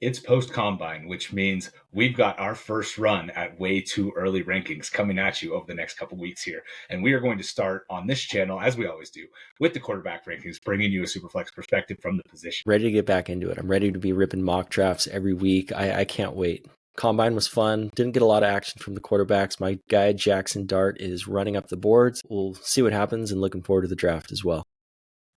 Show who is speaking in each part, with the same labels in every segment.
Speaker 1: It's post-combine, which means we've got our first run at way too early rankings coming at you over the next couple weeks here. And we are going to start on this channel, as we always do, with the quarterback rankings, bringing you a Superflex perspective from the position.
Speaker 2: Ready to get back into it. I'm ready to be ripping mock drafts every week. I can't wait. Combine was fun. Didn't get a lot of action from the quarterbacks. My guy, Jackson Dart, is running up the boards. We'll see what happens and looking forward to the draft as well.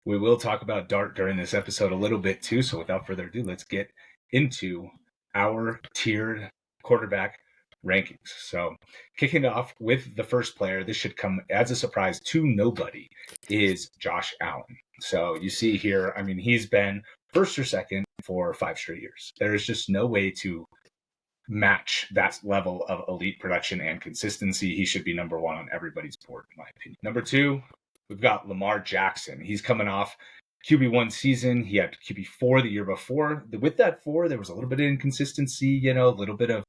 Speaker 1: We will talk about Dart during this episode a little bit too. So without further ado, let's get into our tiered quarterback rankings. So kicking it off with the first player, this should come as a surprise to nobody, is Josh Allen. So you see here, I mean, he's been first or second for 5 straight years. There is just no way to match that level of elite production and consistency. He should be number 1 on everybody's board, in my opinion. Number 2, we've got Lamar Jackson. He's coming off QB1 season. He had QB4 the year before. With that 4, there was a little bit of inconsistency, a little bit of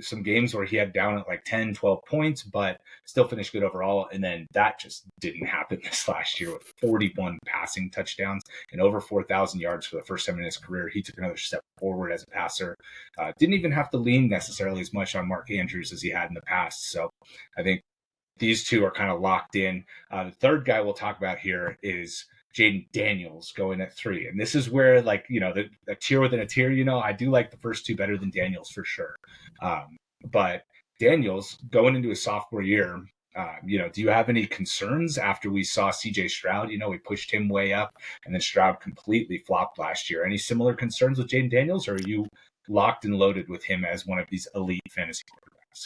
Speaker 1: some games where he had down at like 10, 12 points, but still finished good overall. And then that just didn't happen this last year with 41 passing touchdowns and over 4,000 yards for the first time in his career. He took another step forward as a passer. Didn't even have to lean necessarily as much on Mark Andrews as he had in the past. So I think these two are kind of locked in. The third guy we'll talk about here is Jayden Daniels going at 3. And this is where, like, a tier within a tier, I do like the first two better than Daniels for sure. But Daniels going into his sophomore year, do you have any concerns after we saw CJ Stroud? We pushed him way up and then Stroud completely flopped last year. Any similar concerns with Jayden Daniels, or are you locked and loaded with him as one of these elite fantasy quarterbacks?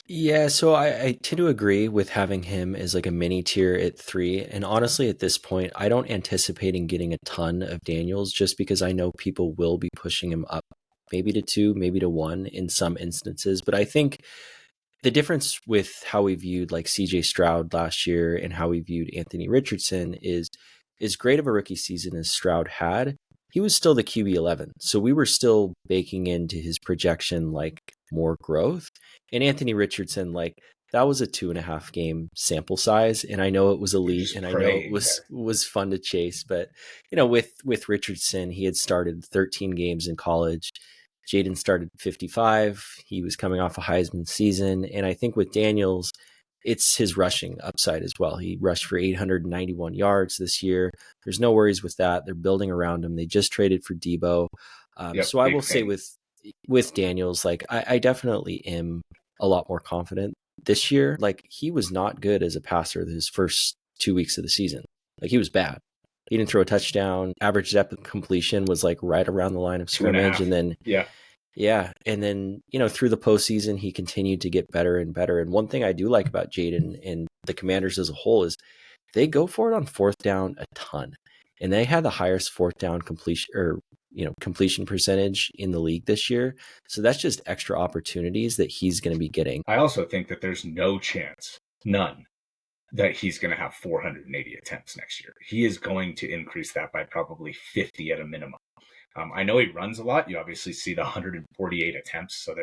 Speaker 2: Yeah, so I tend to agree with having him as like a mini tier at 3. And honestly, at this point, I don't anticipate getting a ton of Daniels just because I know people will be pushing him up maybe to 2, maybe to 1 in some instances. But I think the difference with how we viewed like CJ Stroud last year and how we viewed Anthony Richardson is as great of a rookie season as Stroud had, he was still the QB 11. So we were still baking into his projection like more growth. And Anthony Richardson, like, that was a 2.5 game sample size. And I know it was elite and I know it was fun to chase. But, with Richardson, he had started 13 games in college. Jayden started 55. He was coming off a Heisman season. And I think with Daniels, it's his rushing upside as well. He rushed for 891 yards this year. There's no worries with that. They're building around him. They just traded for Debo. So I will say with Daniels, like, I definitely am a lot more confident this year. Like, he was not good as a passer his first 2 weeks of the season. Like, he was bad. He didn't throw a touchdown. Average depth of completion was like right around the line of scrimmage. And then, and then, through the postseason, he continued to get better and better. And one thing I do like about Jayden and the Commanders as a whole is they go for it on 4th down a ton. And they had the highest 4th down completion percentage in the league this year. So that's just extra opportunities that he's going to be getting.
Speaker 1: I also think that there's no chance, none, that he's going to have 480 attempts next year. He is going to increase that by probably 50 at a minimum. I know he runs a lot. You obviously see the 148 attempts. So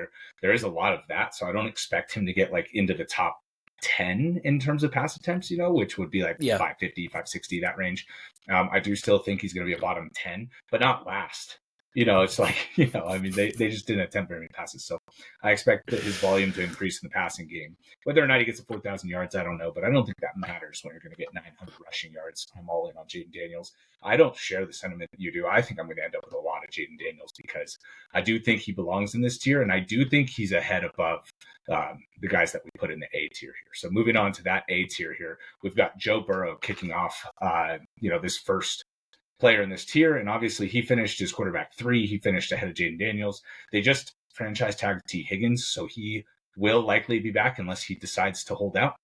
Speaker 1: there is a lot of that. So I don't expect him to get like into the top 10 in terms of pass attempts, which would be like 550, 560, that range. I do still think he's going to be a bottom 10, but not last. It's like, I mean, they just didn't attempt very many passes. So I expect that his volume to increase in the passing game. Whether or not he gets to 4,000 yards, I don't know, but I don't think that matters when you're going to get 900 rushing yards. I'm all in on Jayden Daniels. I don't share the sentiment that you do. I think I'm going to end up with a lot of Jayden Daniels because I do think he belongs in this tier, and I do think he's ahead above the guys that we put in the A tier here. So moving on to that A tier here, we've got Joe Burrow kicking off, this first player in this tier. And obviously he finished his quarterback 3. He finished ahead of Jayden Daniels. They just franchise tagged T. Higgins, so he will likely be back unless he decides to hold out.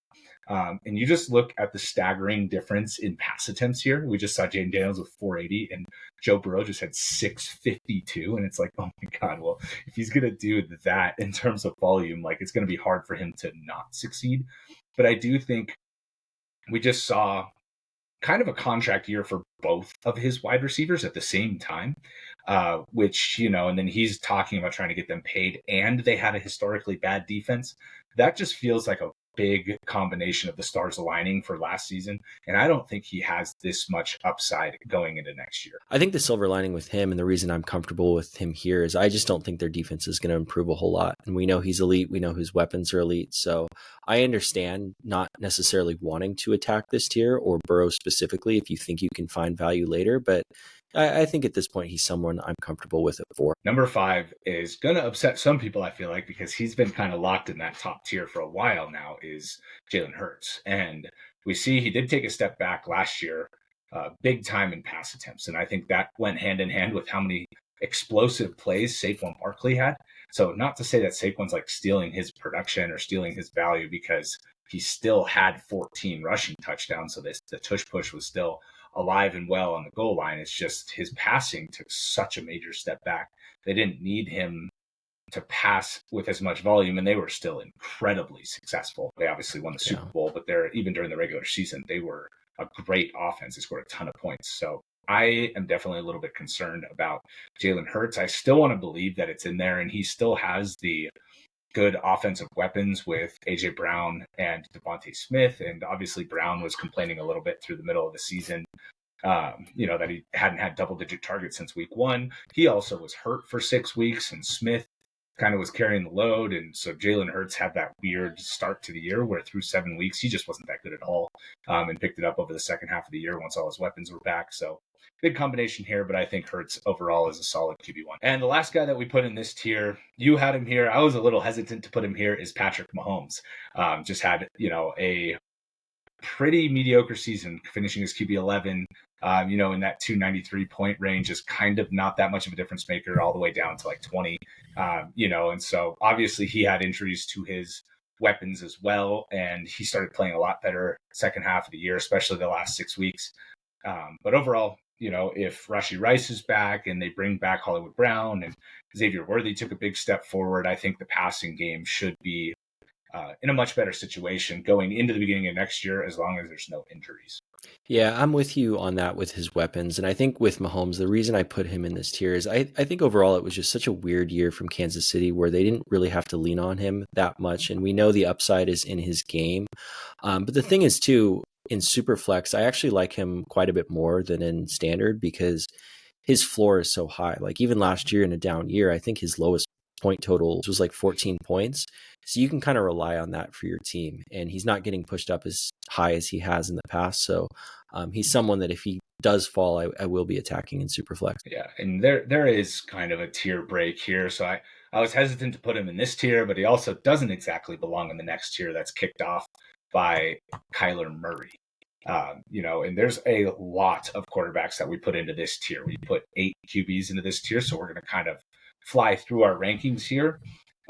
Speaker 1: And you just look at the staggering difference in pass attempts here. We just saw Jayden Daniels with 480 and Joe Burrow just had 652. And it's like, oh my God, well, if he's going to do that in terms of volume, like, it's going to be hard for him to not succeed. But I do think we just saw kind of a contract year for both of his wide receivers at the same time, which, and then he's talking about trying to get them paid, and they had a historically bad defense. That just feels like a big combination of the stars aligning for last season. And I don't think he has this much upside going into next year.
Speaker 2: I think the silver lining with him, and the reason I'm comfortable with him here, is I just don't think their defense is going to improve a whole lot. And we know he's elite. We know his weapons are elite. So I understand not necessarily wanting to attack this tier or Burrow specifically if you think you can find value later. But I think at this point, he's someone I'm comfortable with at 4.
Speaker 1: Number 5 is going to upset some people, I feel like, because he's been kind of locked in that top tier for a while now, is Jalen Hurts. And we see he did take a step back last year, big time in pass attempts. And I think that went hand in hand with how many explosive plays Saquon Barkley had. So not to say that Saquon's like stealing his production or stealing his value, because he still had 14 rushing touchdowns. So the tush push was still alive and well on the goal line. It's just his passing took such a major step back. They didn't need him to pass with as much volume, and they were still incredibly successful. They obviously won the Super Bowl, but even during the regular season, they were a great offense. They scored a ton of points. So I am definitely a little bit concerned about Jalen Hurts. I still want to believe that it's in there, and he still has the good offensive weapons with A.J. Brown and Devontae Smith. And obviously Brown was complaining a little bit through the middle of the season, that he hadn't had double-digit targets since week 1. He also was hurt for 6 weeks, and Smith kind of was carrying the load. And so Jalen Hurts had that weird start to the year where through 7 weeks, he just wasn't that good at all, and picked it up over the second half of the year once all his weapons were back. So big combination here, but I think Hurts overall is a solid QB1. And the last guy that we put in this tier, you had him here. I was a little hesitant to put him here, is Patrick Mahomes. Just had, a pretty mediocre season, finishing as QB11, in that 293 point range is kind of not that much of a difference maker, all the way down to like 20, and so obviously he had injuries to his weapons as well. And he started playing a lot better second half of the year, especially the last 6 weeks. But overall, if Rashee Rice is back and they bring back Hollywood Brown and Xavier Worthy took a big step forward, I think the passing game should be in a much better situation going into the beginning of next year, as long as there's no injuries.
Speaker 2: Yeah, I'm with you on that with his weapons. And I think with Mahomes, the reason I put him in this tier is I think overall it was just such a weird year from Kansas City where they didn't really have to lean on him that much. And we know the upside is in his game. But the thing is, too, in Superflex, I actually like him quite a bit more than in Standard because his floor is so high. Like even last year in a down year, I think his lowest point total was like 14 points. So you can kind of rely on that for your team. And he's not getting pushed up as high as he has in the past. So he's someone that if he does fall, I will be attacking in Superflex.
Speaker 1: Yeah, and there is kind of a tier break here. So I was hesitant to put him in this tier, but he also doesn't exactly belong in the next tier that's kicked off by Kyler Murray. And there's a lot of quarterbacks that we put into this tier. We put 8 QBs into this tier, so we're going to kind of fly through our rankings here.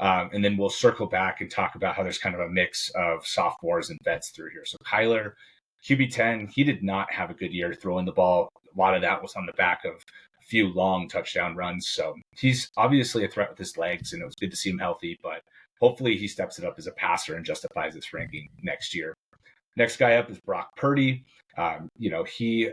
Speaker 1: And then we'll circle back and talk about how there's kind of a mix of sophomores and vets through here. So Kyler, QB10, he did not have a good year throwing the ball. A lot of that was on the back of a few long touchdown runs. So he's obviously a threat with his legs, and it was good to see him healthy, but hopefully he steps it up as a passer and justifies this ranking next year. Next guy up is Brock Purdy. He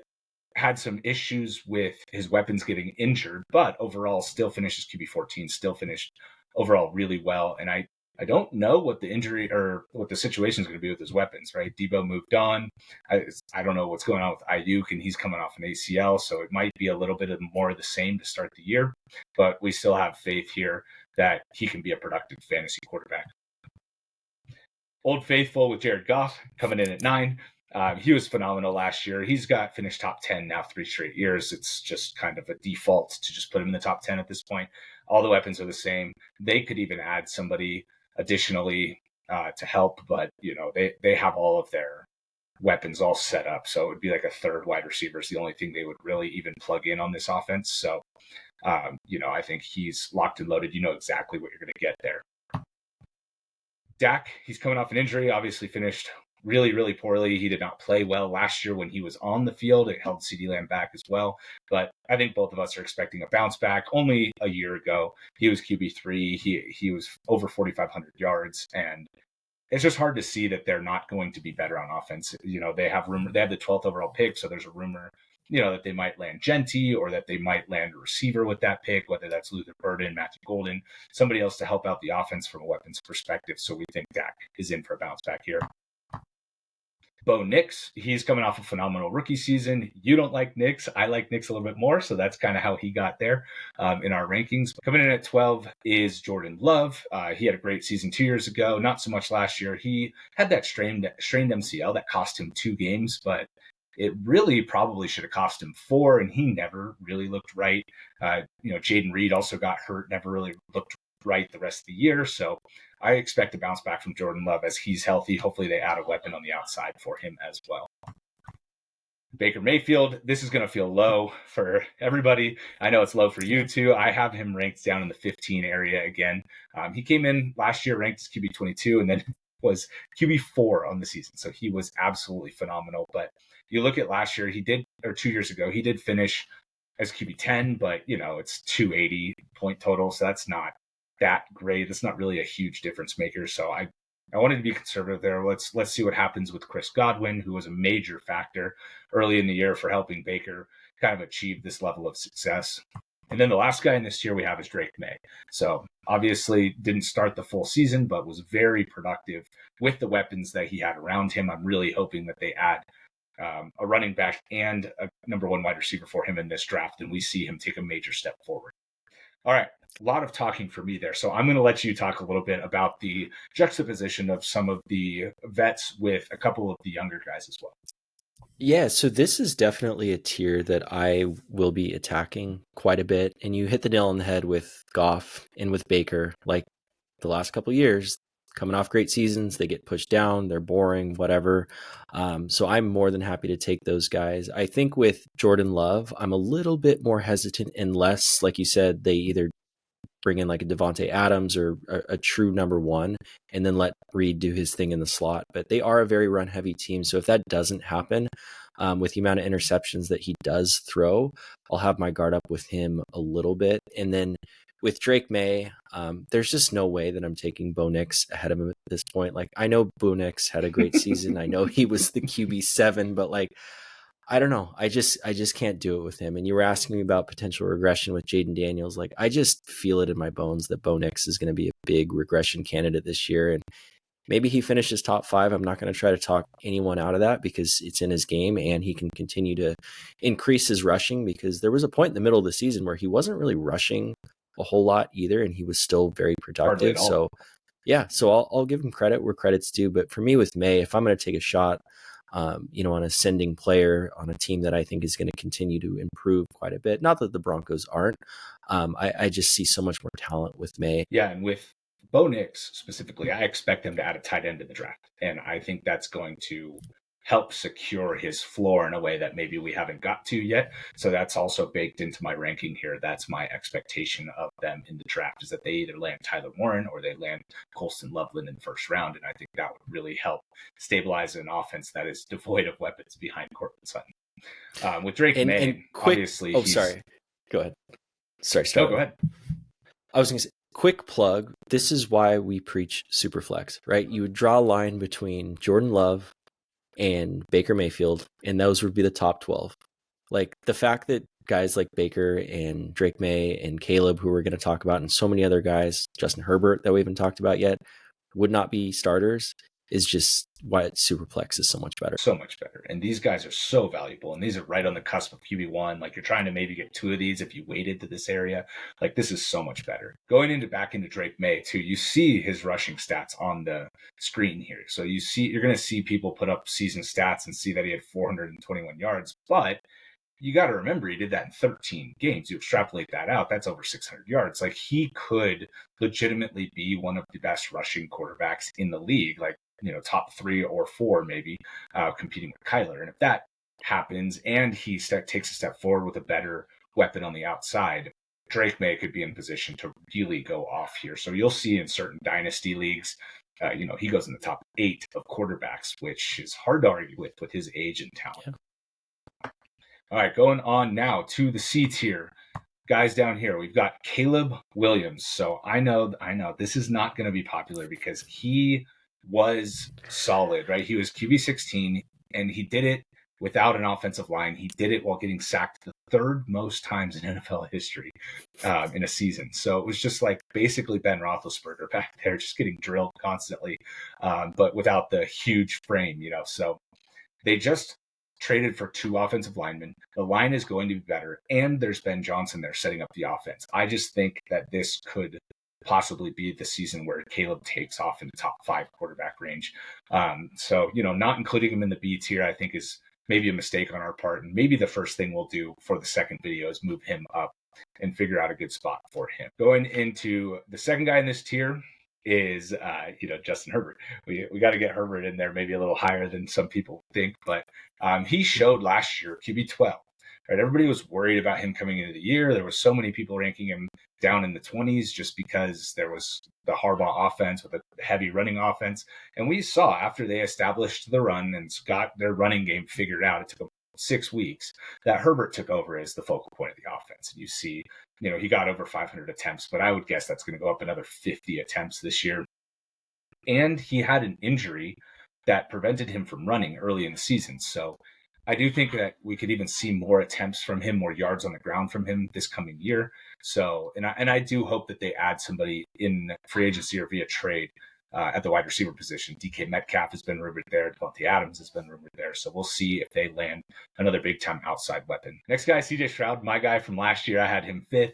Speaker 1: had some issues with his weapons getting injured, but overall still finishes QB14, still finished overall really well. And I don't know what the injury or what the situation is going to be with his weapons, right? Debo moved on. I don't know what's going on with Ayuk, and he's coming off an ACL, so it might be a little bit more of the same to start the year. But we still have faith here that he can be a productive fantasy quarterback. Old Faithful with Jared Goff coming in at 9. He was phenomenal last year. He's finished top 10 now 3 straight years. It's just kind of a default to just put him in the top 10 at this point. All the weapons are the same. They could even add somebody additionally to help, but they have all of their weapons all set up. So it would be like a third wide receiver is the only thing they would really even plug in on this offense. So, I think he's locked and loaded. You know exactly what you're going to get there. Dak, he's coming off an injury, obviously finished really, really poorly. He did not play well last year when he was on the field. It held CeeDee Lamb back as well. But I think both of us are expecting a bounce back. Only a year ago, he was QB3. He was over 4,500 yards. And it's just hard to see that they're not going to be better on offense. They have the 12th overall pick. So there's a rumor that they might land Genty or that they might land a receiver with that pick, whether that's Luther Burden, Matthew Golden, somebody else to help out the offense from a weapons perspective. So we think Dak is in for a bounce back here. Bo Nix, he's coming off a phenomenal rookie season. You don't like Nix. I like Nix a little bit more, so that's kind of how he got there in our rankings. Coming in at 12 is Jordan Love. He had a great season 2 years ago, not so much last year. He had that strained MCL that cost him 2 games, but it really probably should have cost him 4, and he never really looked right. Jayden Reed also got hurt, never really looked right the rest of the year, so I expect a bounce back from Jordan Love as he's healthy. Hopefully they add a weapon on the outside for him as well. Baker Mayfield, this is going to feel low for everybody. I know it's low for you too. I have him ranked down in the 15 area again. He came in last year ranked as QB 22 and then was QB 4 on the season. So he was absolutely phenomenal. But you look at last year, 2 years ago, he did finish as QB 10, but it's 280 point total. So that's not that great. That's not really a huge difference maker. So I wanted to be conservative there. Let's see what happens with Chris Godwin, who was a major factor early in the year for helping Baker kind of achieve this level of success. And then the last guy in this tier we have is Drake May. So obviously didn't start the full season, but was very productive with the weapons that he had around him. I'm really hoping that they add a running back and a number 1 wide receiver for him in this draft, and we see him take a major step forward. All right, a lot of talking for me there. So I'm going to let you talk a little bit about the juxtaposition of some of the vets with a couple of the younger guys as well.
Speaker 2: Yeah, so this is definitely a tier that I will be attacking quite a bit. And you hit the nail on the head with Goff and with Baker. Like the last couple of years, coming off great seasons, they get pushed down, they're boring, whatever. So I'm more than happy to take those guys. I think with Jordan Love, I'm a little bit more hesitant unless, like you said, they either bring in like a Devontae Adams or a true number 1 and then let Reed do his thing in the slot. But they are a very run heavy team. So if that doesn't happen with the amount of interceptions that he does throw, I'll have my guard up with him a little bit. And then with Drake May, there's just no way that I'm taking Bo Nix ahead of him at this point. Like I know Bo Nix had a great season. I know he was the QB 7, but like, I don't know. I just can't do it with him. And you were asking me about potential regression with Jayden Daniels. Like I just feel it in my bones that Bo Nix is going to be a big regression candidate this year. And maybe he finishes top 5. I'm not going to try to talk anyone out of that because it's in his game and he can continue to increase his rushing, because there was a point in the middle of the season where he wasn't really rushing a whole lot either. And he was still very productive. So yeah, so I'll give him credit where credit's due. But for me with May, if I'm going to take a shot, on an ascending player on a team that I think is going to continue to improve quite a bit. Not that the Broncos aren't. I just see so much more talent with May.
Speaker 1: Yeah, and with Bo Nix specifically, I expect them to add a tight end in the draft. And I think that's going to help secure his floor in a way that maybe we haven't got to yet. So that's also baked into my ranking here. That's my expectation of them in the draft, is that they either land Tyler Warren or they land Colston Loveland in the first round. And I think that would really help stabilize an offense that is devoid of weapons behind Courtland Sutton. With Drake May, obviously.
Speaker 2: Sorry. Go ahead. Sorry.
Speaker 1: No, go ahead.
Speaker 2: I was going to say, quick plug. This is why we preach Superflex, right? You would draw a line between Jordan Love and Baker Mayfield, and those would be the top 12. Like the fact that guys like Baker and Drake May and Caleb, who we're going to talk about, and so many other guys, Justin Herbert, that we haven't talked about yet, would not be starters, is just why Superflex is so much better.
Speaker 1: So much better. And these guys are so valuable. And these are right on the cusp of QB1. Like you're trying to maybe get 2 of these if you waited to this area. Like this is so much better. Going back into Drake May too, you see his rushing stats on the screen here. So you're going to see people put up season stats and see that he had 421 yards. But you got to remember, he did that in 13 games. You extrapolate that out, that's over 600 yards. Like he could legitimately be one of the best rushing quarterbacks in the league. Like, top 3 or 4, maybe competing with Kyler. And if that happens and he takes a step forward with a better weapon on the outside, Drake May could be in position to really go off here. So you'll see in certain dynasty leagues, he goes in the top 8 of quarterbacks, which is hard to argue with his age and talent. Yeah. All right, going on now to the C tier. Guys down here, we've got Caleb Williams. So I know this is not going to be popular because he was solid, right? He was QB 16 and he did it without an offensive line. He did it while getting sacked the third most times in NFL history in a season. So it was just like basically Ben Roethlisberger back there, just getting drilled constantly, but without the huge frame, So they just traded for 2 offensive linemen. The line is going to be better, and there's Ben Johnson there setting up the offense. I just think that this could possibly be the season where Caleb takes off in the top 5 quarterback range. So, not including him in the B tier, I think is maybe a mistake on our part. And maybe the first thing we'll do for the second video is move him up and figure out a good spot for him. Going into the second guy in this tier is, Justin Herbert. We got to get Herbert in there, maybe a little higher than some people think, but he showed last year QB 12. Right? Everybody was worried about him coming into the year. There was so many people ranking him down in the 20s just because there was the Harbaugh offense with a heavy running offense. And we saw after they established the run and got their running game figured out, it took them 6 weeks, that Herbert took over as the focal point of the offense. And you see, he got over 500 attempts, but I would guess that's going to go up another 50 attempts this year. And he had an injury that prevented him from running early in the season. So I do think that we could even see more attempts from him, more yards on the ground from him this coming year. So, and I do hope that they add somebody in free agency or via trade at the wide receiver position. DK Metcalf has been rumored there. Devontae Adams has been rumored there. So we'll see if they land another big time outside weapon. Next guy, CJ Stroud, my guy from last year. I had him 5th.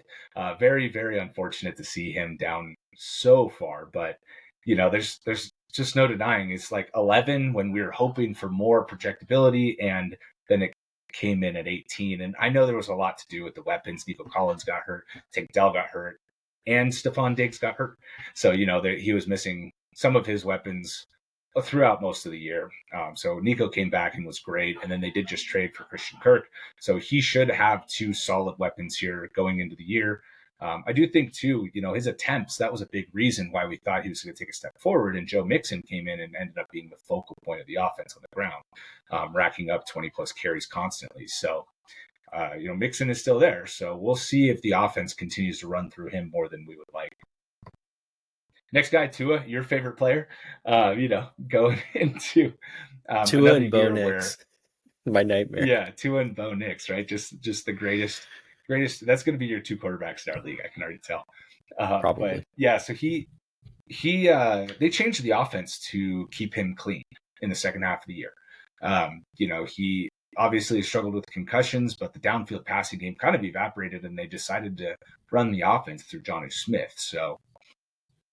Speaker 1: Very, very unfortunate to see him down so far, but there's just no denying it's like 11 when we were hoping for more projectability, and then it came in at 18. And I know there was a lot to do with the weapons. Nico Collins got hurt, Tank Dell got hurt, and Stephon Diggs got hurt. So, he was missing some of his weapons throughout most of the year. So Nico came back and was great. And then they did just trade for Christian Kirk. So he should have 2 solid weapons here going into the year. I do think, too, his attempts, that was a big reason why we thought he was going to take a step forward. And Joe Mixon came in and ended up being the focal point of the offense on the ground, racking up 20-plus carries constantly. So, Mixon is still there. So we'll see if the offense continues to run through him more than we would like. Next guy, Tua, your favorite player, going into
Speaker 2: Tua and Bo Nix, my nightmare.
Speaker 1: Yeah, Tua and Bo Nix, right? Just the greatest. That's going to be your 2 quarterbacks in our league. I can already tell.
Speaker 2: Probably.
Speaker 1: But yeah. So they changed the offense to keep him clean in the second half of the year. He obviously struggled with concussions, but the downfield passing game kind of evaporated, and they decided to run the offense through Jonnu Smith. So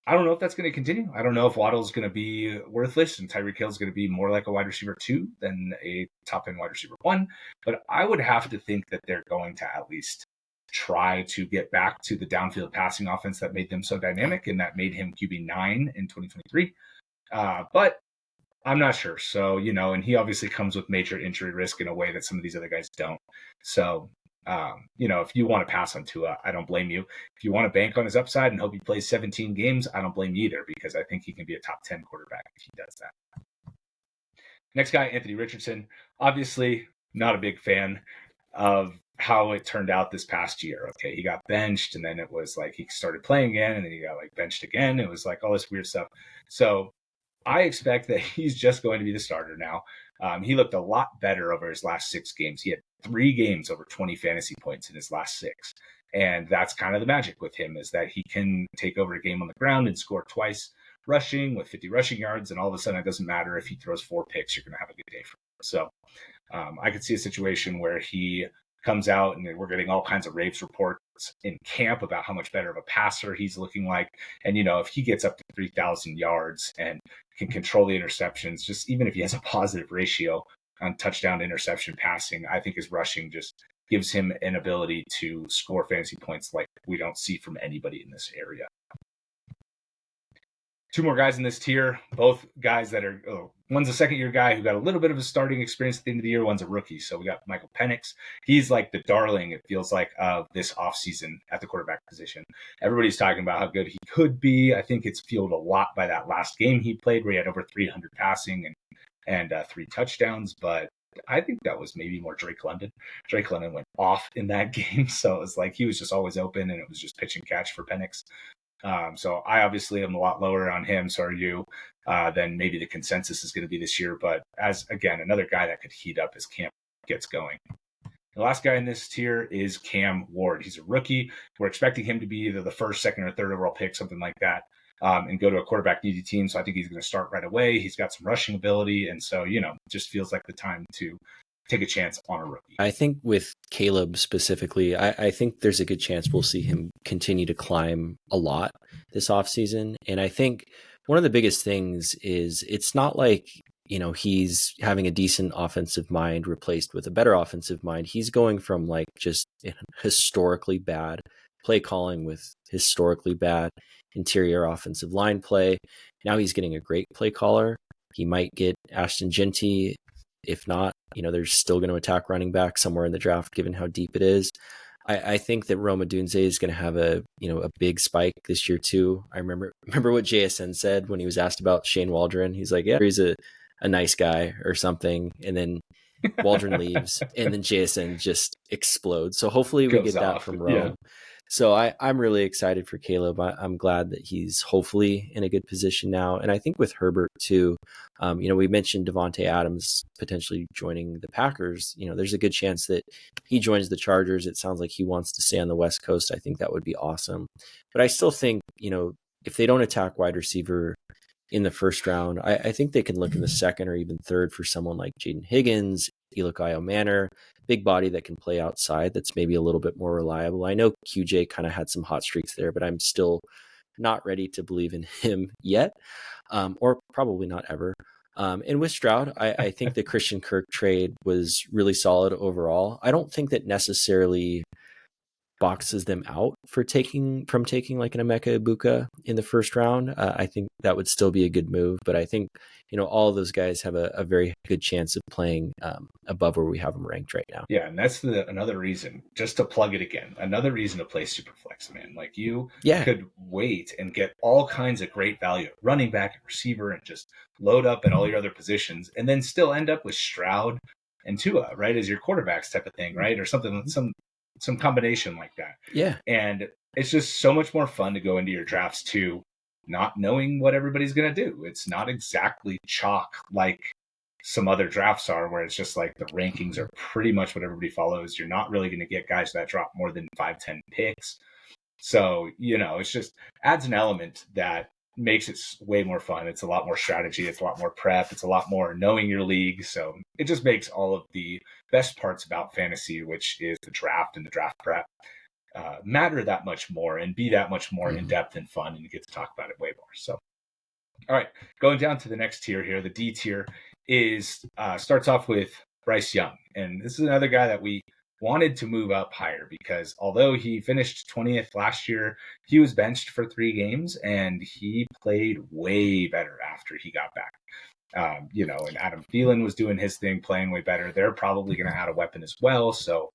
Speaker 1: I don't know if that's going to continue. I don't know if Waddle's going to be worthless and Tyreek Hill's going to be more like a wide receiver 2 than a top-end wide receiver 1. But I would have to think that they're going to at least try to get back to the downfield passing offense that made them so dynamic and that made him QB9 in 2023. But I'm not sure. So, and he obviously comes with major injury risk in a way that some of these other guys don't. So, if you want to pass on Tua, I don't blame you. If you want to bank on his upside and hope he plays 17 games, I don't blame you either, because I think he can be a top 10 quarterback if he does that. Next guy, Anthony Richardson. Obviously, not a big fan of how it turned out this past year. Okay, he got benched, and then it was like he started playing again, and then he got benched again. It was like all this weird stuff. So I expect that he's just going to be the starter now. He looked a lot better over his last 6 games. He had 3 games over 20 fantasy points in his last 6. And that's kind of the magic with him, is that he can take over a game on the ground and score twice rushing with 50 rushing yards. And all of a sudden, it doesn't matter if he throws 4 picks, you're going to have a good day for him. So I could see a situation where he comes out and we're getting all kinds of raves reports in camp about how much better of a passer he's looking like. And, if he gets up to 3,000 yards and can control the interceptions, just even if he has a positive ratio on touchdown to interception passing, I think his rushing just gives him an ability to score fantasy points like we don't see from anybody in this area. 2 more guys in this tier, both guys that are, one's a second-year guy who got a little bit of a starting experience at the end of the year. One's a rookie. So we got Michael Penix. He's like the darling, it feels like, of this offseason at the quarterback position. Everybody's talking about how good he could be. I think it's fueled a lot by that last game he played where he had over 300 passing and 3 touchdowns. But I think that was maybe more Drake London. Drake London went off in that game. So it was like he was just always open, and it was just pitch and catch for Penix. So I obviously am a lot lower on him, so are you, than maybe the consensus is going to be this year. But as, again, another guy that could heat up his camp gets going. The last guy in this tier is Cam Ward. He's a rookie. We're expecting him to be either the first, second, or third overall pick, something like that, and go to a quarterback needy team. So I think he's going to start right away. He's got some rushing ability. And so, just feels like the time to take a chance on a rookie.
Speaker 2: I think with Caleb specifically, I think there's a good chance we'll see him continue to climb a lot this offseason. And I think one of the biggest things is it's not like, he's having a decent offensive mind replaced with a better offensive mind. He's going from like just historically bad play calling with historically bad interior offensive line play. Now he's getting a great play caller. He might get Ashton Genty. If not, they're still going to attack running back somewhere in the draft, given how deep it is. I think that Roma Dunze is going to have a big spike this year too. I remember what JSN said when he was asked about Shane Waldron. He's like, yeah, he's a nice guy or something. And then Waldron leaves and then JSN just explodes. So hopefully we get that from Rome. Yeah. So I'm really excited for Caleb. I'm glad that he's hopefully in a good position now. And I think with Herbert too, we mentioned Devontae Adams potentially joining the Packers. There's a good chance that he joins the Chargers. It sounds like he wants to stay on the West Coast. I think that would be awesome. But I still think, if they don't attack wide receiver in the first round, I think they can look in the second or even third for someone like Jaden Higgins, Elokayo Manor, big body that can play outside that's maybe a little bit more reliable. I know QJ kind of had some hot streaks there, but I'm still not ready to believe in him yet, or probably not ever. And with Stroud, I think the Christian Kirk trade was really solid overall. I don't think that necessarily boxes them out from taking like an Emeka Ibuka in the first round. I think that would still be a good move, but I think all of those guys have a very good chance of playing above where we have them ranked right now.
Speaker 1: Yeah, and that's another reason, just to plug it again, another reason to play Superflex, man. Like you could wait and get all kinds of great value at running back and receiver and just load up at all your other positions and then still end up with Stroud and Tua, right, as your quarterbacks type of thing, right, or something, some combination like that.
Speaker 2: Yeah.
Speaker 1: And it's just so much more fun to go into your drafts too, not knowing what everybody's going to do. It's not exactly chalk like some other drafts are, where it's just like the rankings are pretty much what everybody follows. You're not really going to get guys that drop more than 5-10 picks. So, it's just adds an element that makes it way more fun. It's a lot more strategy. It's a lot more prep. It's a lot more knowing your league. So it just makes all of the best parts about fantasy, which is the draft and the draft prep, matter that much more and be that much more in depth and fun. And you get to talk about it way more. So, all right, going down to the next tier here, the D tier is starts off with Bryce Young. And this is another guy that we wanted to move up higher because although he finished 20th last year, he was benched for 3 games and he played way better after he got back. And Adam Thielen was doing his thing, playing way better. They're probably going to add a weapon as well. So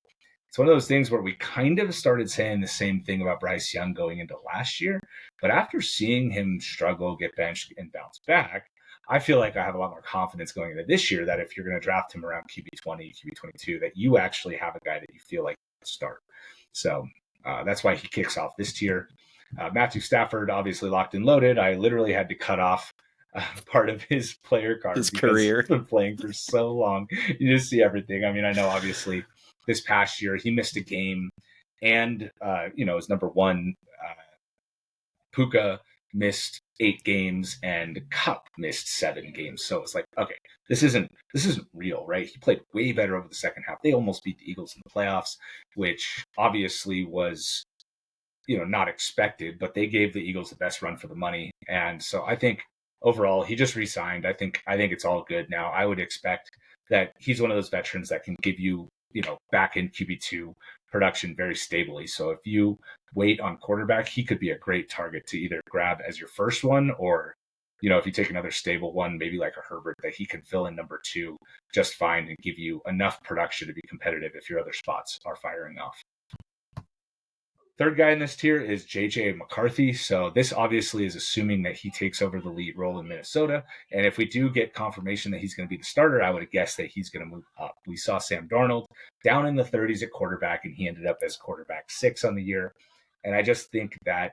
Speaker 1: it's one of those things where we kind of started saying the same thing about Bryce Young going into last year. But after seeing him struggle, get benched, and bounce back, I feel like I have a lot more confidence going into this year that if you're going to draft him around QB20, QB22, that you actually have a guy that you feel like can start. So that's why he kicks off this tier. Matthew Stafford, obviously locked and loaded. I literally had to cut off part of his player card.
Speaker 2: His career.
Speaker 1: He's been playing for so long. You just see everything. I mean, I know obviously this past year he missed a game and, his number one, Puka missed 8 games and Cup missed 7 games. So it's like, okay, this isn't real, right? He played way better over the second half. They almost beat the Eagles in the playoffs, which obviously was, not expected, but they gave the Eagles the best run for the money. And so I think overall he just re-signed. I think it's all good now. I would expect that he's one of those veterans that can give you, back in QB2 production very stably. So if you wait on quarterback, he could be a great target to either grab as your first one or, if you take another stable one, maybe like a Herbert, that he can fill in number 2 just fine and give you enough production to be competitive if your other spots are firing off. Third guy in this tier is JJ McCarthy. So this obviously is assuming that he takes over the lead role in Minnesota. And if we do get confirmation that he's going to be the starter, I would guess that he's going to move up. We saw Sam Darnold down in the 30s at quarterback, and he ended up as quarterback 6 on the year. And I just think that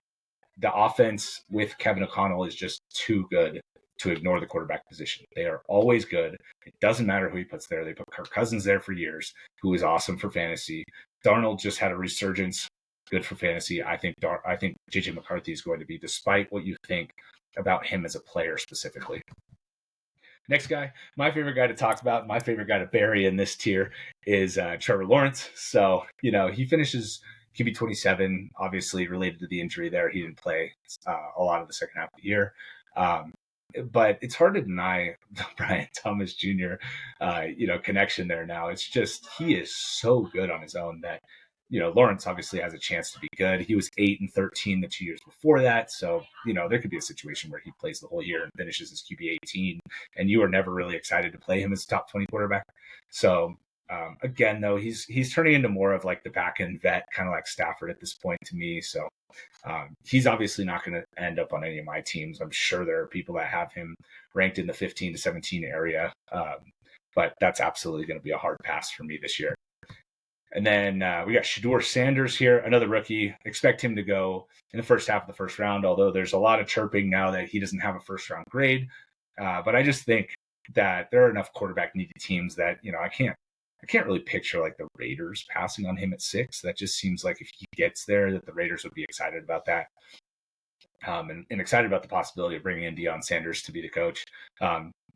Speaker 1: the offense with Kevin O'Connell is just too good to ignore the quarterback position. They are always good. It doesn't matter who he puts there. They put Kirk Cousins there for years, who is awesome for fantasy. Darnold just had a resurgence, good for fantasy. I think JJ McCarthy is going to be, despite what you think about him as a player specifically. Next guy, my favorite guy to talk about, my favorite guy to bury in this tier is Trevor Lawrence. So, he finishes QB 27, obviously related to the injury there. He didn't play a lot of the second half of the year. But it's hard to deny the Brian Thomas Jr. Connection there now. It's just, he is so good on his own that, Lawrence obviously has a chance to be good. He was 8-13 the 2 years before that. So, there could be a situation where he plays the whole year and finishes as QB 18, and you are never really excited to play him as a top 20 quarterback. So, again, though, he's turning into more of like the back end vet, kind of like Stafford at this point to me. So he's obviously not going to end up on any of my teams. I'm sure there are people that have him ranked in the 15 to 17 area, but that's absolutely going to be a hard pass for me this year. And then we got Shedeur Sanders here, another rookie. Expect him to go in the first half of the first round, although there's a lot of chirping now that he doesn't have a first round grade. But I just think that there are enough quarterback needy teams that, I can't really picture like the Raiders passing on him at 6. That just seems like if he gets there, that the Raiders would be excited about that. And excited about the possibility of bringing in Deion Sanders to be the coach.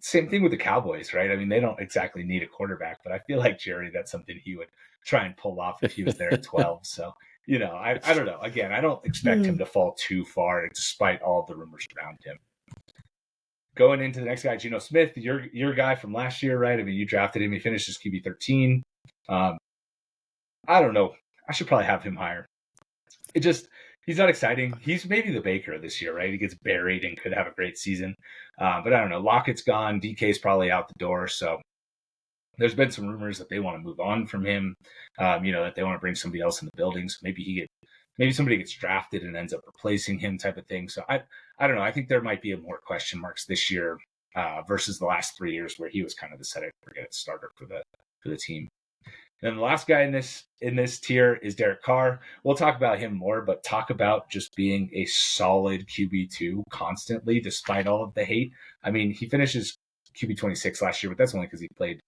Speaker 1: Same thing with the Cowboys, right? I mean, they don't exactly need a quarterback, but I feel like Jerry, that's something he would try and pull off if he was there at 12. So, I don't know. Again, I don't expect him to fall too far despite all the rumors around him. Going into the next guy, Geno Smith, your guy from last year, right? I mean, you drafted him. He finished as QB 13. I don't know. I should probably have him higher. He's not exciting. He's maybe the Baker this year, right? He gets buried and could have a great season. But I don't know. Lockett's gone. DK's probably out the door. So there's been some rumors that they want to move on from him, that they want to bring somebody else in the building. So maybe somebody gets drafted and ends up replacing him type of thing. So I don't know. I think there might be more question marks this year versus the last 3 years where he was kind of the set it forget it starter for the team. And the last guy in this tier is Derek Carr. We'll talk about him more, but talk about just being a solid QB2 constantly, despite all of the hate. I mean, he finishes QB 26 last year, but that's only because he played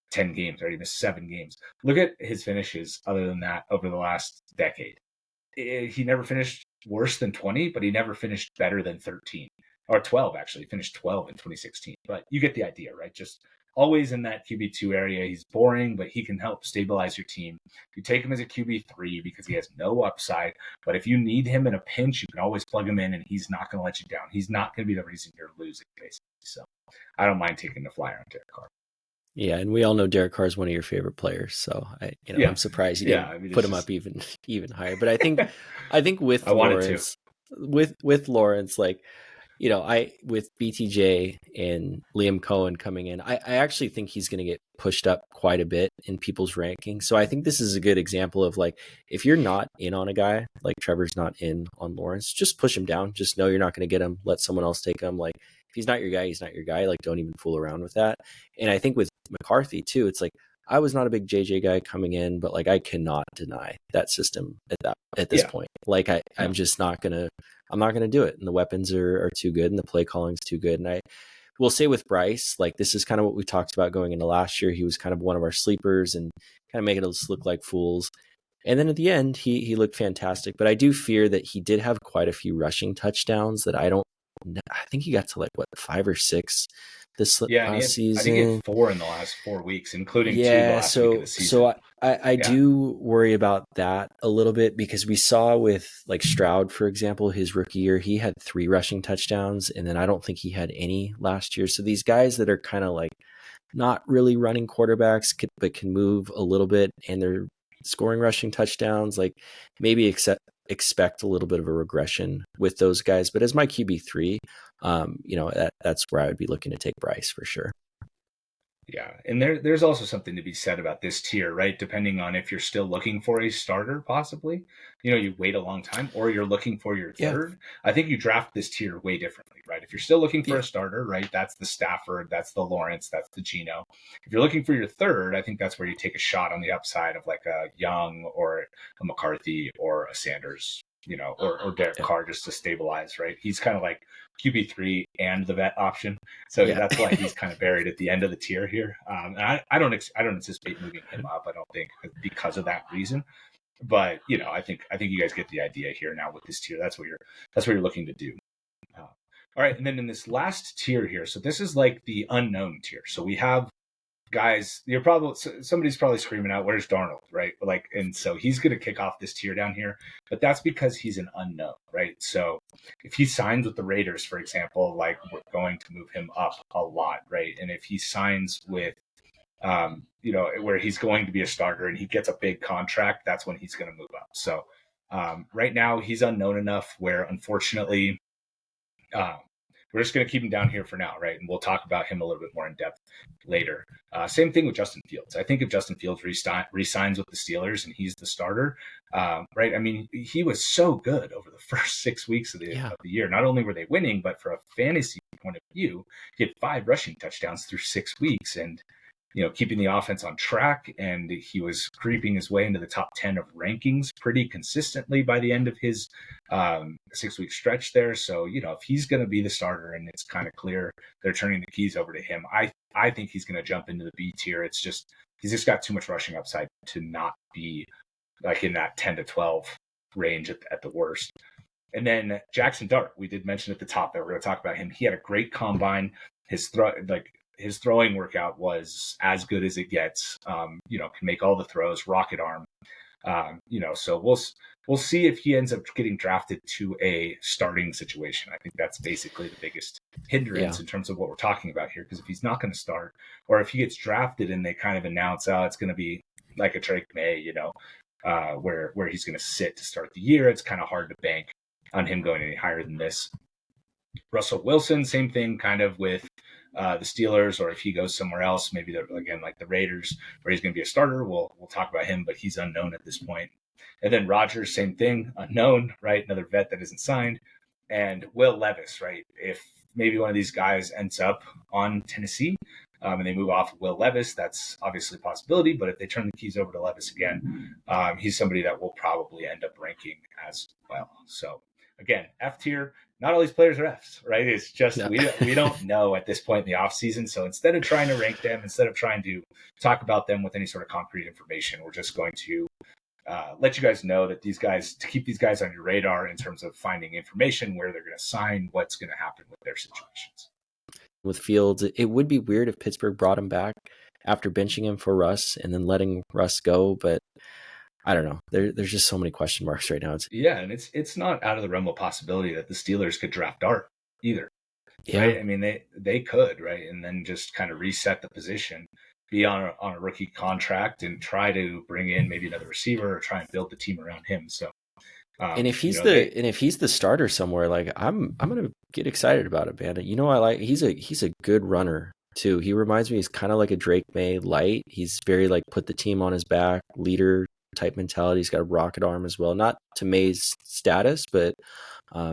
Speaker 1: 10 games, right? He missed 7 games. Look at his finishes other than that over the last decade. He never finished worse than 20, but he never finished better than 13 or 12, actually. He finished 12 in 2016. But you get the idea, right? Just always in that QB2 area. He's boring, but he can help stabilize your team. You take him as a QB3 because he has no upside. But if you need him in a pinch, you can always plug him in and he's not going to let you down. He's not going to be the reason you're losing, basically. So I don't mind taking the flyer on Derek Carr.
Speaker 2: Yeah, and we all know Derek Carr is one of your favorite players, so I'm surprised you didn't put him up even higher. But I think with Lawrence, with Lawrence, like with BTJ and Liam Cohen coming in, I actually think he's going to get pushed up quite a bit in people's rankings. So I think this is a good example of like, if you're not in on a guy, like Trevor's not in on Lawrence, just push him down. Just know you're not going to get him. Let someone else take him. Like, if he's not your guy, he's not your guy. Like, don't even fool around with that. And I think with McCarthy too, it's like, I was not a big JJ guy coming in, but like, I cannot deny that system at this point. Like, I'm just not going to, I'm not going to do it. And the weapons are too good and the play calling is too good. And I will say with Bryce, like, this is kind of what we talked about going into last year. He was kind of one of our sleepers and kind of making us look like fools. And then at the end, he looked fantastic. But I do fear that he did have quite a few rushing touchdowns that I think he got to like 5 or 6 this last season.
Speaker 1: I think he had 4 in the last 4 weeks, including 2 last week of the season.
Speaker 2: So I do worry about that a little bit because we saw with like Stroud, for example, his rookie year, he had 3 rushing touchdowns, and then I don't think he had any last year. So these guys that are kind of like not really running quarterbacks, but can move a little bit, and they're scoring rushing touchdowns, like maybe expect a little bit of a regression with those guys. But as my QB3, that's where I would be looking to take Bryce for sure.
Speaker 1: Yeah, and there's also something to be said about this tier, right? Depending on if you're still looking for a starter, possibly, you wait a long time, or you're looking for your third. I think you draft this tier way differently, right? If you're still looking for a starter, right, that's the Stafford, that's the Lawrence, that's the Geno. If you're looking for your third, I think that's where you take a shot on the upside of like a Young or a McCarthy or a Sanders or Derek
Speaker 2: Yeah.
Speaker 1: Carr just to stabilize, right? He's kind of like QB3 and the vet option. So
Speaker 2: Yeah.
Speaker 1: that's why he's kind of buried at the end of the tier here. And I don't anticipate moving him up. I don't think because of that reason. But I think you guys get the idea here now with this tier. That's what you're looking to do. All right, and then in this last tier here, so this is like the unknown tier. So we have guys. Somebody's probably screaming out, "Where's Darnold?" Right? And so he's going to kick off this tier down here, but that's because he's an unknown, right? So if he signs with the Raiders, for example, like we're going to move him up a lot, right? And if he signs with where he's going to be a starter and he gets a big contract, that's when he's going to move up. So right now he's unknown enough where, unfortunately, we're just going to keep him down here for now, right? And we'll talk about him a little bit more in depth later. Same thing with Justin Fields. I think if Justin Fields re-signs with the Steelers and he's the starter, right? I mean, he was so good over the first 6 weeks of the year. Not only were they winning, but for a fantasy point of view, he had 5 rushing touchdowns through 6 weeks and keeping the offense on track, and he was creeping his way into the top 10 of rankings pretty consistently by the end of his 6-week stretch there. So, if he's going to be the starter and it's kind of clear they're turning the keys over to him, I think he's going to jump into the B tier. It's just, he's just got too much rushing upside to not be like in that 10 to 12 range at the worst. And then Jackson Dart, we did mention at the top that we're going to talk about him. He had a great combine. His throwing workout was as good as it gets. Can make all the throws, rocket arm. So we'll see if he ends up getting drafted to a starting situation. I think that's basically the biggest hindrance in terms of what we're talking about here. Because if he's not going to start, or if he gets drafted and they kind of announce, it's going to be like a Drake May, where he's going to sit to start the year, it's kind of hard to bank on him going any higher than this. Russell Wilson, same thing, kind of with the Steelers, or if he goes somewhere else, maybe again like the Raiders, where he's going to be a starter. We'll talk about him, but he's unknown at this point. And then Rodgers, same thing, unknown, right? Another vet that isn't signed. And Will Levis, right? If maybe one of these guys ends up on Tennessee and they move off of Will Levis, that's obviously a possibility. But if they turn the keys over to Levis again, he's somebody that will probably end up ranking as well. So again, F tier. Not all these players are Fs, right? It's just we don't know at this point in the offseason. So instead of trying to rank them, instead of trying to talk about them with any sort of concrete information, we're just going to let you guys know that to keep these guys on your radar in terms of finding information, where they're going to sign, what's going to happen with their situations.
Speaker 2: With Fields, it would be weird if Pittsburgh brought him back after benching him for Russ and then letting Russ go, but I don't know. There's just so many question marks right now.
Speaker 1: And it's not out of the realm of possibility that the Steelers could draft Dart either. Yeah. Right? I mean, they could, right? And then just kind of reset the position, be on a rookie contract, and try to bring in maybe another receiver or try and build the team around him. So,
Speaker 2: and if he's the starter somewhere, like I'm gonna get excited about it, man. He's a good runner too. He reminds me, he's kind of like a Drake May light. He's very like put the team on his back, leader type mentality. He's got a rocket arm as well, not to May's status, but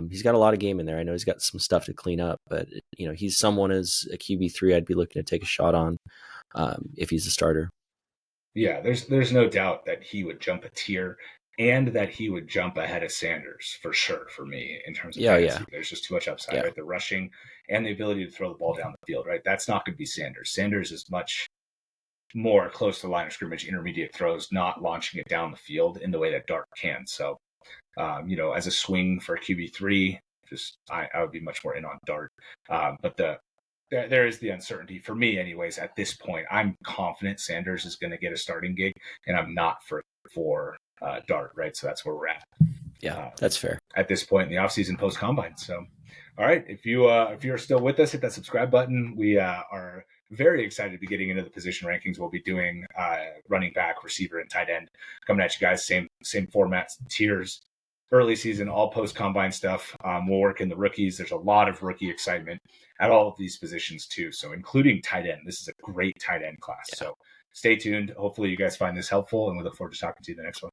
Speaker 2: he's got a lot of game in there. I know he's got some stuff to clean up, but he's someone as a QB3 I'd be looking to take a shot on if he's a starter.
Speaker 1: Yeah, there's no doubt that he would jump a tier and that he would jump ahead of Sanders for sure for me in terms of fantasy. Yeah. There's just too much upside, right? The rushing and the ability to throw the ball down the field, right? That's not going to be Sanders. Sanders is much more close to the line of scrimmage, intermediate throws, not launching it down the field in the way that Dart can. So, as a swing for QB3, I would be much more in on Dart. But there is the uncertainty for me anyways. At this point, I'm confident Sanders is going to get a starting gig, and I'm not for Dart, right? So that's where we're at.
Speaker 2: Yeah, that's fair.
Speaker 1: At this point in the offseason post-combine. So, all right, if you're still with us, hit that subscribe button. We are very excited to be getting into the position rankings. We'll be doing running back, receiver, and tight end coming at you guys. Same formats, tiers, early season, all post-combine stuff. We'll work in the rookies. There's a lot of rookie excitement at all of these positions too. So including tight end. This is a great tight end class. Yeah. So stay tuned. Hopefully you guys find this helpful, and we look forward to talking to you in the next one.